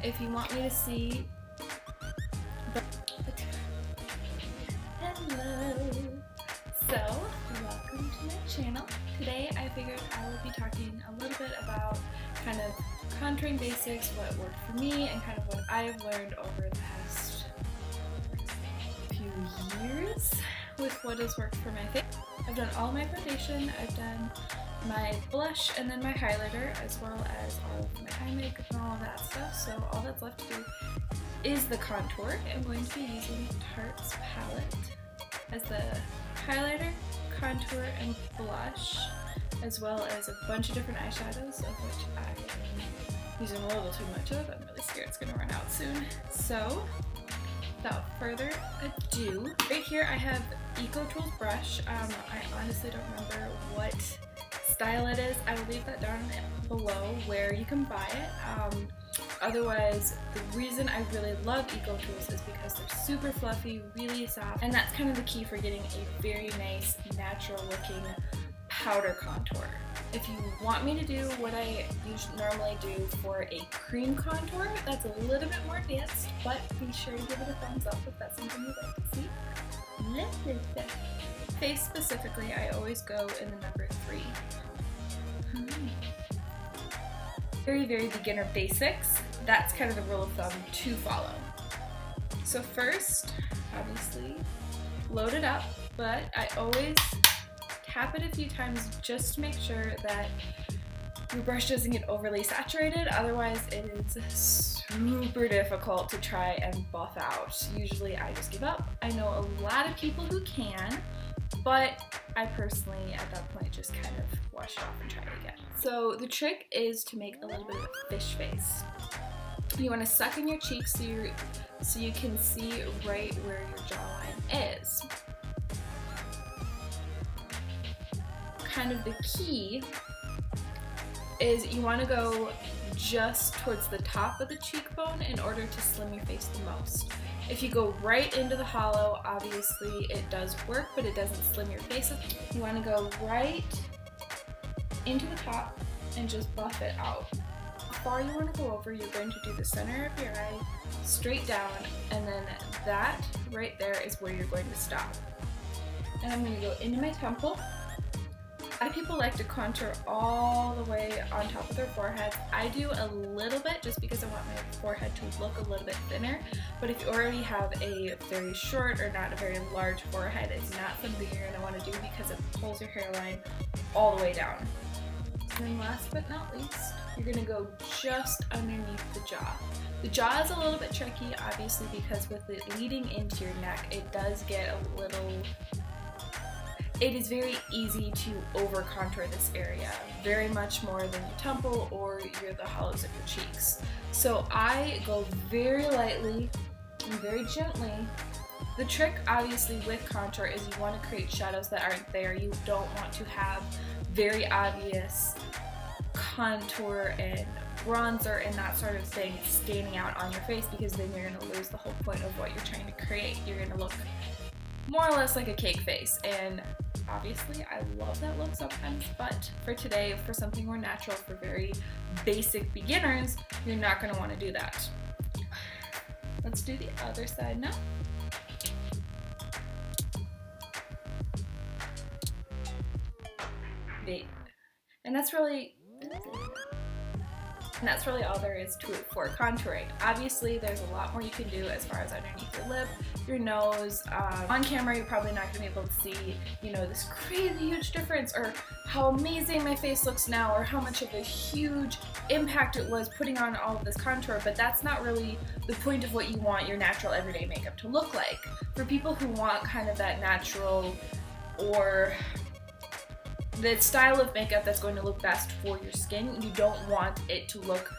if you want me to see hello. So, welcome to my channel. Today I figured I would be talking a little bit about kind of contouring basics, what worked for me, and kind of what I've learned over the past few years with what has worked for my face. I've done all my foundation, I've done my blush and then my highlighter, as well as all of my eye makeup and all of that stuff. So all that's left to do is the contour. I'm going to be using Tarte's Palette as the highlighter, contour, and blush, as well as a bunch of different eyeshadows, of which I am using a little too much of. I'm really scared it's going to run out soon. So without further ado, right here I have Eco Tools brush. I honestly don't remember what style it is. I will leave that down below where you can buy it. Otherwise, the reason I really love Eco Tools is because they're super fluffy, really soft, and that's kind of the key for getting a very nice, natural looking powder contour. If you want me to do what I normally do for a cream contour, that's a little bit more advanced, but be sure to give it a thumbs up if that's something you'd like to see. Face specifically, I always go in the number 3. Very, very beginner basics. That's kind of the rule of thumb to follow. So first, obviously, load it up, but I always tap it a few times just to make sure that your brush doesn't get overly saturated. Otherwise, it is super difficult to try and buff out. Usually I just give up. I know a lot of people who can, but I personally, at that point, just kind of wash it off and try it again. So the trick is to make a little bit of a fish face. You want to suck in your cheeks so you can see right where your jawline is. Kind of the key is you want to go just towards the top of the cheekbone in order to slim your face the most. If you go right into the hollow, obviously it does work, but it doesn't slim your face. You want to go right into the top and just buff it out. How far you want to go over, you're going to do the center of your eye, straight down, and then that right there is where you're going to stop. And I'm going to go into my temple. A lot of people like to contour all the way on top of their forehead. I do a little bit just because I want my forehead to look a little bit thinner, but if you already have a very short or not a very large forehead, it's not something you're going to want to do because it pulls your hairline all the way down. And then last but not least, you're going to go just underneath the jaw. The jaw is a little bit tricky, obviously, because with it leading into your neck, it does get a little... It is very easy to over contour this area, very much more than your temple or the hollows of your cheeks. So I go very lightly and very gently. The trick obviously with contour is you want to create shadows that aren't there. You don't want to have very obvious contour and bronzer and that sort of thing standing out on your face, because then you're going to lose the whole point of what you're trying to create. You're going to look more or less like a cake face, and obviously I love that look sometimes, but for today, for something more natural, for very basic beginners, you're not going to want to do that. Let's do the other side now. And that's really all there is to it for contouring. Obviously, there's a lot more you can do as far as underneath your lip, your nose. On camera, you're probably not going to be able to see, this crazy huge difference, or how amazing my face looks now, or how much of a huge impact it was putting on all of this contour, but that's not really the point of what you want your natural everyday makeup to look like. For people who want kind of that natural, or the style of makeup that's going to look best for your skin, you don't want it to look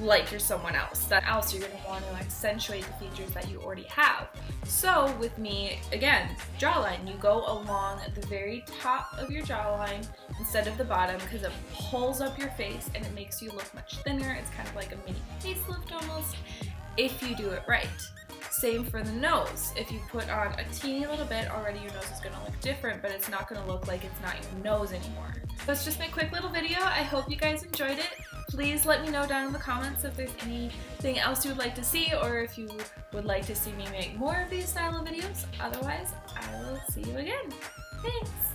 like you're someone else. That else you're going to want to accentuate the features that you already have. So with me, again, jawline, you go along the very top of your jawline instead of the bottom, because it pulls up your face and it makes you look much thinner. It's kind of like a mini facelift almost, if you do it right. Same for the nose. If you put on a teeny little bit, already your nose is going to look different, but it's not going to look like it's not your nose anymore. That's just my quick little video. I hope you guys enjoyed it. Please let me know down in the comments if there's anything else you would like to see, or if you would like to see me make more of these style of videos. Otherwise, I will see you again. Thanks!